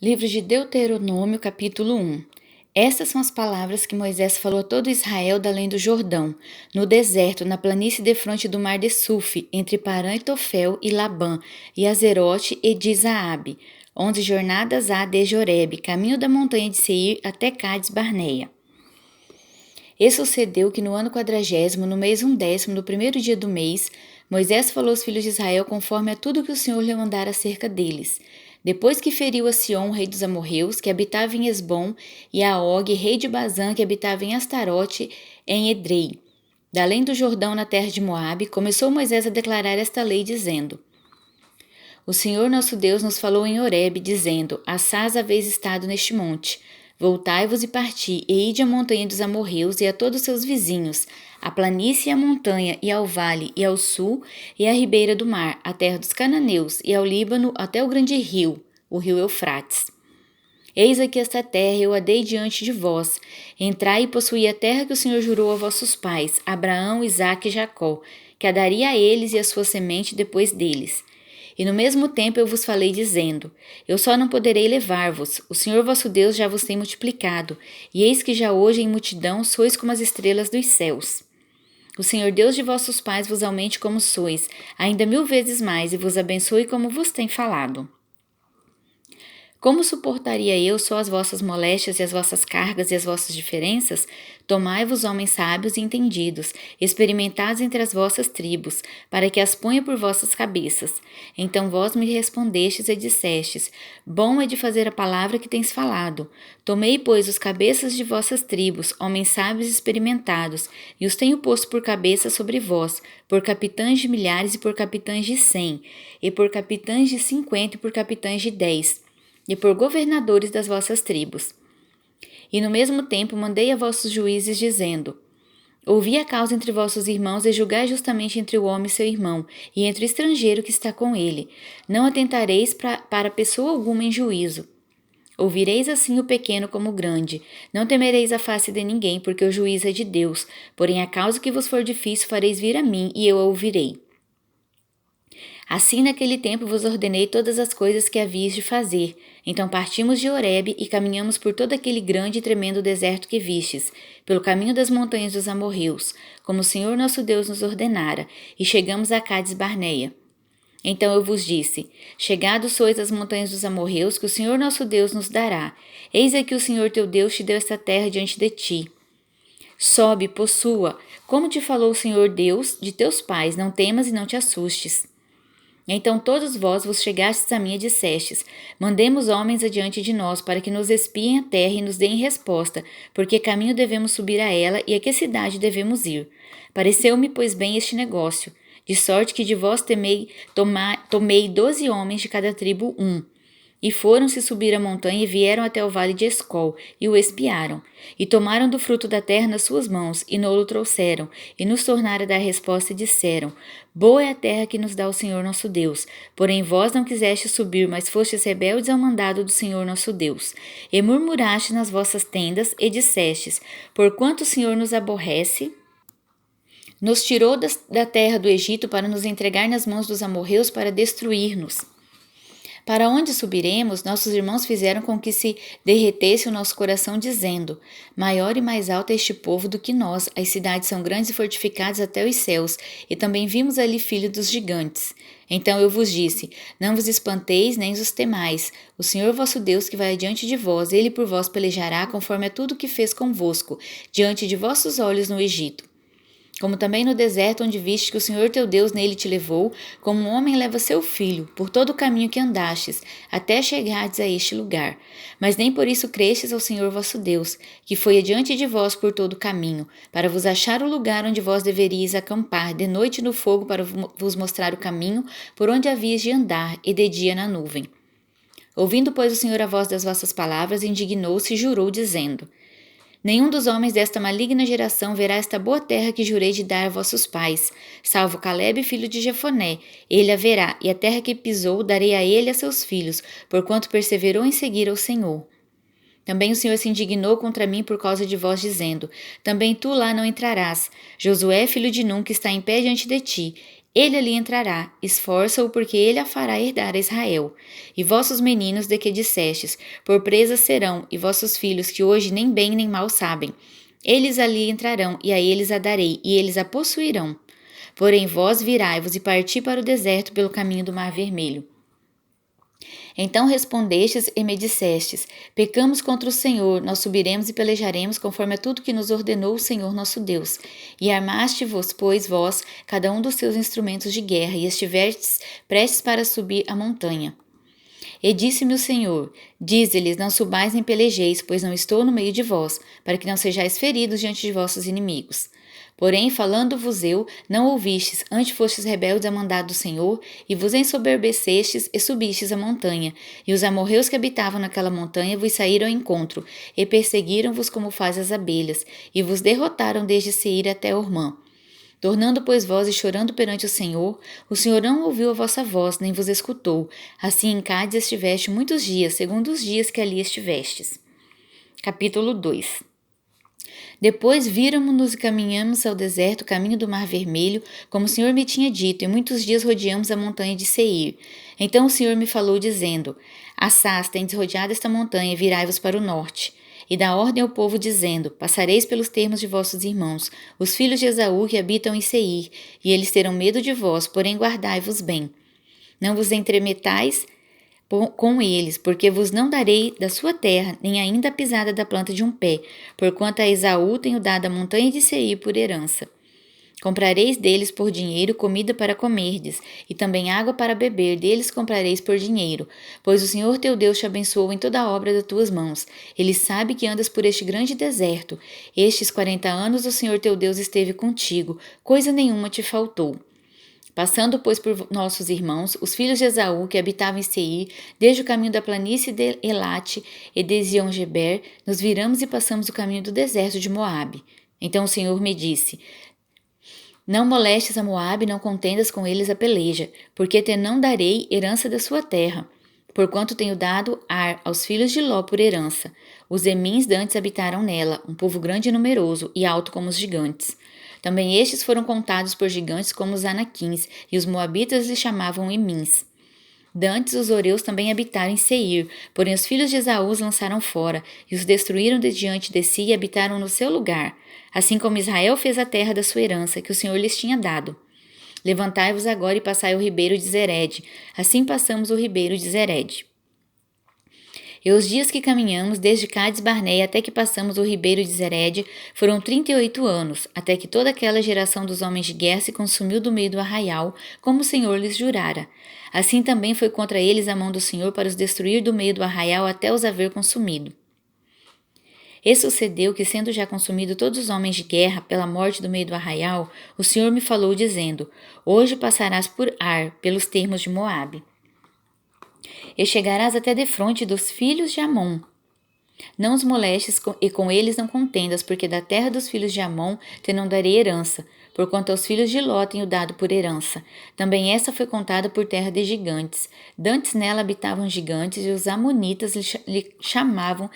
Livro de Deuteronômio, capítulo 1. Estas são as palavras que Moisés falou a todo Israel da além do Jordão, no deserto, na planície defronte do mar de Sufi, entre Parã e Tofel e Labã, e Azerote e de Zaabe. 11 jornadas há desde Horebe, caminho da montanha de Seir até Cádiz Barneia. E sucedeu que no ano 40º, no mês 10º, no primeiro dia do mês, Moisés falou aos filhos de Israel conforme a tudo que o Senhor lhe mandara acerca deles. Depois que feriu a Sion, rei dos amorreus, que habitava em Esbom, e a Og, rei de Bazã, que habitava em Astarote, em Edrei. Da além do Jordão, na terra de Moabe, começou Moisés a declarar esta lei, dizendo: O Senhor nosso Deus nos falou em Horebe, dizendo: Assás haveis estado neste monte. Voltai-vos e parti, e ide à montanha dos amorreus e a todos seus vizinhos, à planície e à montanha, e ao vale, e ao sul, e à ribeira do mar, à terra dos cananeus, e ao Líbano, até o grande rio, o rio Eufrates. Eis aqui esta terra, eu a dei diante de vós. Entrai e possuí a terra que o Senhor jurou a vossos pais, Abraão, Isaque e Jacó, que a daria a eles e a sua semente depois deles. E no mesmo tempo eu vos falei dizendo: Eu só não poderei levar-vos, o Senhor vosso Deus já vos tem multiplicado, e eis que já hoje em multidão sois como as estrelas dos céus. O Senhor Deus de vossos pais vos aumente como sois, ainda 1000 vezes mais, e vos abençoe como vos tem falado. Como suportaria eu só as vossas moléstias e as vossas cargas e as vossas diferenças? Tomai-vos homens sábios e entendidos, experimentados entre as vossas tribos, para que as ponha por vossas cabeças. Então vós me respondestes e dissestes: Bom é de fazer a palavra que tens falado. Tomei, pois, os cabeças de vossas tribos, homens sábios e experimentados, e os tenho posto por cabeça sobre vós, por capitães de milhares e por capitães de 100, e por capitães de 50 e por capitães de 10, e por governadores das vossas tribos. E no mesmo tempo mandei a vossos juízes, dizendo: Ouvi a causa entre vossos irmãos e julgai justamente entre o homem e seu irmão, e entre o estrangeiro que está com ele. Não atentareis para pessoa alguma em juízo. Ouvireis assim o pequeno como o grande. Não temereis a face de ninguém, porque o juízo é de Deus. Porém, a causa que vos for difícil fareis vir a mim, e eu a ouvirei. Assim naquele tempo vos ordenei todas as coisas que havíeis de fazer. Então partimos de Horebe e caminhamos por todo aquele grande e tremendo deserto que vistes, pelo caminho das montanhas dos amorreus, como o Senhor nosso Deus nos ordenara, e chegamos a Cádiz Barneia. Então eu vos disse: Chegados sois às montanhas dos amorreus, que o Senhor nosso Deus nos dará. Eis aqui o Senhor teu Deus te deu esta terra diante de ti. Sobe, possua, como te falou o Senhor Deus de teus pais, não temas e não te assustes. Então todos vós vos chegastes a mim e dissestes: Mandemos homens adiante de nós, para que nos espiem a terra e nos deem resposta, porque caminho devemos subir a ela e a que cidade devemos ir. Pareceu-me, pois, bem este negócio, de sorte que de vós tomei 12 homens de cada tribo e foram-se subir a montanha e vieram até o vale de Escol, e o espiaram. E tomaram do fruto da terra nas suas mãos, e nolo trouxeram, e nos tornaram a dar resposta e disseram: Boa é a terra que nos dá o Senhor nosso Deus. Porém vós não quisestes subir, mas fostes rebeldes ao mandado do Senhor nosso Deus. E murmurastes nas vossas tendas, e dissestes: Porquanto o Senhor nos aborrece, nos tirou da terra do Egito para nos entregar nas mãos dos amorreus para destruir-nos. Para onde subiremos, nossos irmãos fizeram com que se derretesse o nosso coração, dizendo: Maior e mais alto é este povo do que nós, as cidades são grandes e fortificadas até os céus, e também vimos ali filho dos gigantes. Então eu vos disse: Não vos espanteis nem os temais. O Senhor vosso Deus que vai adiante de vós, ele por vós pelejará conforme a tudo que fez convosco, diante de vossos olhos no Egito. Como também no deserto onde viste que o Senhor teu Deus nele te levou, como um homem leva seu filho, por todo o caminho que andastes, até chegardes a este lugar. Mas nem por isso crestes ao Senhor vosso Deus, que foi adiante de vós por todo o caminho, para vos achar o lugar onde vós deveríeis acampar, de noite no fogo para vos mostrar o caminho por onde havíeis de andar, e de dia na nuvem. Ouvindo, pois, o Senhor a voz das vossas palavras, indignou-se e jurou, dizendo: Nenhum dos homens desta maligna geração verá esta boa terra que jurei de dar a vossos pais, salvo Calebe, filho de Jefoné. Ele a verá, e a terra que pisou darei a ele e a seus filhos, porquanto perseverou em seguir ao Senhor. Também o Senhor se indignou contra mim por causa de vós, dizendo: Também tu lá não entrarás. Josué, filho de Num, que está em pé diante de ti, Ele ali entrará, esforça-o porque ele a fará herdar a Israel. E vossos meninos de que dissestes, por presas serão, e vossos filhos que hoje nem bem nem mal sabem. Eles ali entrarão, e a eles a darei, e eles a possuirão. Porém vós virai-vos e parti para o deserto pelo caminho do Mar Vermelho. Então respondestes e me dissestes: Pecamos contra o Senhor, nós subiremos e pelejaremos conforme a tudo que nos ordenou o Senhor nosso Deus. E armaste-vos, pois, vós, cada um dos seus instrumentos de guerra, e estiverdes prestes para subir a montanha. E disse-me o Senhor: Dize-lhes: Não subais nem pelejeis, pois não estou no meio de vós, para que não sejais feridos diante de vossos inimigos. Porém, falando-vos eu, não ouvistes, antes fostes rebeldes a mandado do Senhor, e vos ensoberbecestes e subistes a montanha. E os amorreus que habitavam naquela montanha vos saíram ao encontro, e perseguiram-vos como faz as abelhas, e vos derrotaram desde Seir até Ormã. Tornando, pois, vós e chorando perante o Senhor não ouviu a vossa voz, nem vos escutou. Assim em Cádiz estiveste muitos dias, segundo os dias que ali estivestes. Capítulo 2. Depois viramo-nos e caminhamos ao deserto, caminho do Mar Vermelho, como o Senhor me tinha dito, e muitos dias rodeamos a montanha de Seir. Então o Senhor me falou, dizendo: Assás, tendes rodeado esta montanha, e virai-vos para o norte. E dá ordem ao povo, dizendo: Passareis pelos termos de vossos irmãos, os filhos de Esaú que habitam em Seir, e eles terão medo de vós, porém guardai-vos bem. Não vos entremetais com eles, porque vos não darei da sua terra, nem ainda a pisada da planta de um pé, porquanto a Esaú tenho dado a montanha de Seir por herança. Comprareis deles por dinheiro comida para comerdes, e também água para beber, deles comprareis por dinheiro, pois o Senhor teu Deus te abençoou em toda a obra das tuas mãos. Ele sabe que andas por este grande deserto. Estes 40 anos o Senhor teu Deus esteve contigo, coisa nenhuma te faltou. Passando, pois, por nossos irmãos, os filhos de Esaú, que habitavam em Seir, desde o caminho da planície de Elate e de Ezion-Geber, nos viramos e passamos o caminho do deserto de Moabe. Então o Senhor me disse: Não molestes a Moabe, não contendas com eles a peleja, porque te não darei herança da sua terra, porquanto tenho dado Ar aos filhos de Ló por herança. Os Emins dantes habitaram nela, um povo grande e numeroso, e alto como os gigantes. Também estes foram contados por gigantes como os Anaquins, e os Moabitas lhes chamavam Emins. Dantes os Oreus também habitaram em Seir, porém os filhos de Esaú os lançaram fora, e os destruíram de diante de si e habitaram no seu lugar, assim como Israel fez a terra da sua herança, que o Senhor lhes tinha dado. Levantai-vos agora e passai o ribeiro de Zered. Assim passamos o ribeiro de Zered. E os dias que caminhamos, desde Cádiz Barneia até que passamos o ribeiro de Zered, foram 38 anos, até que toda aquela geração dos homens de guerra se consumiu do meio do arraial, como o Senhor lhes jurara. Assim também foi contra eles a mão do Senhor para os destruir do meio do arraial até os haver consumido. E sucedeu que, sendo já consumido todos os homens de guerra pela morte do meio do arraial, o Senhor me falou, dizendo: Hoje passarás por Ar, pelos termos de Moabe. E chegarás até defronte dos filhos de Amon. Não os molestes e com eles não contendas, porque da terra dos filhos de Amon te não darei herança, porquanto aos filhos de Ló tenho dado por herança. Também essa foi contada por terra de gigantes. Dantes nela habitavam gigantes, e os amonitas lhe chamavam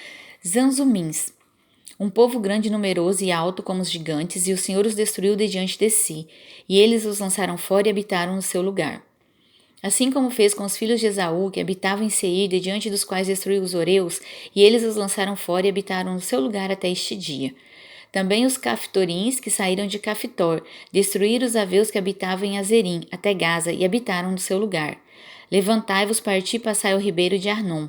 Zanzumins. Um povo grande, numeroso e alto como os gigantes, e o Senhor os destruiu de diante de si, e eles os lançaram fora e habitaram no seu lugar. Assim como fez com os filhos de Esaú, que habitavam em Seir, de diante dos quais destruiu os Oreus, e eles os lançaram fora e habitaram no seu lugar até este dia. Também os Caftorins, que saíram de Cafitor, destruíram os aveus que habitavam em Azerim, até Gaza, e habitaram no seu lugar. Levantai-vos, parti e passai o ribeiro de Arnon.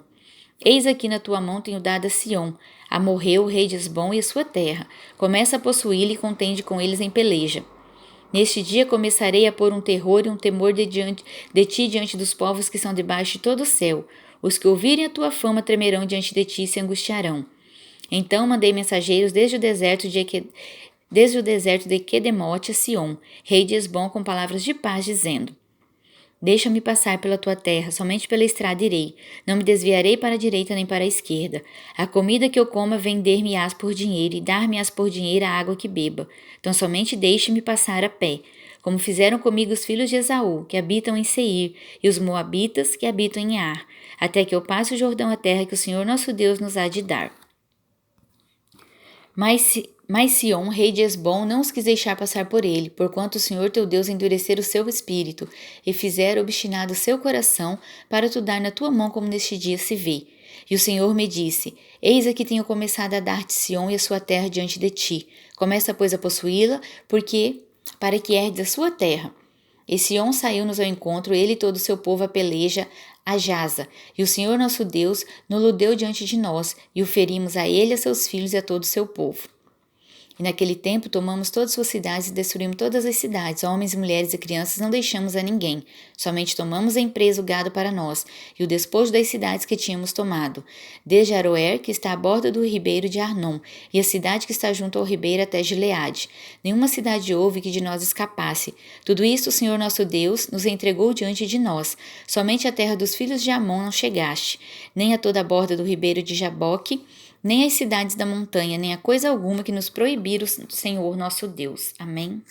Eis aqui na tua mão tenho dado a Sião, Amorreu, rei de Esbom e a sua terra. Começa a possuí-la e contende com eles em peleja. Neste dia começarei a pôr um terror e um temor de ti diante dos povos que são debaixo de todo o céu. Os que ouvirem a tua fama tremerão diante de ti e se angustiarão. Então mandei mensageiros desde o deserto de Quedemote a Sion, rei de Esbom, com palavras de paz, dizendo: Deixa-me passar pela tua terra, somente pela estrada irei. Não me desviarei para a direita nem para a esquerda. A comida que eu coma vender-me-ás por dinheiro e dar-me-ás por dinheiro a água que beba. Então somente deixe-me passar a pé, como fizeram comigo os filhos de Esaú, que habitam em Seir, e os moabitas, que habitam em Ar, até que eu passe o Jordão, a terra que o Senhor nosso Deus nos há de dar. Mas Sion, rei de Hesbom, não os quis deixar passar por ele, porquanto o Senhor teu Deus endurecera o seu espírito, e fizera obstinado o seu coração, para tu dar na tua mão como neste dia se vê. E o Senhor me disse: Eis aqui tenho começado a dar-te Sion e a sua terra diante de ti. Começa, pois, a possuí-la, para que herdes a sua terra. E Sion saiu-nos ao encontro, ele e todo o seu povo a peleja, a Jaza. E o Senhor nosso Deus nos deu diante de nós, e o ferimos a ele, a seus filhos e a todo o seu povo. E naquele tempo tomamos todas as suas cidades e destruímos todas as cidades, homens, mulheres e crianças não deixamos a ninguém. Somente tomamos em presa o gado para nós, e o despojo das cidades que tínhamos tomado, desde Aroer, que está à borda do ribeiro de Arnon, e a cidade que está junto ao ribeiro até Gileade. Nenhuma cidade houve que de nós escapasse. Tudo isso o Senhor nosso Deus nos entregou diante de nós. Somente a terra dos filhos de Amon não chegaste, nem a toda a borda do ribeiro de Jaboque, nem as cidades da montanha, nem a coisa alguma que nos proibira o Senhor nosso Deus. Amém.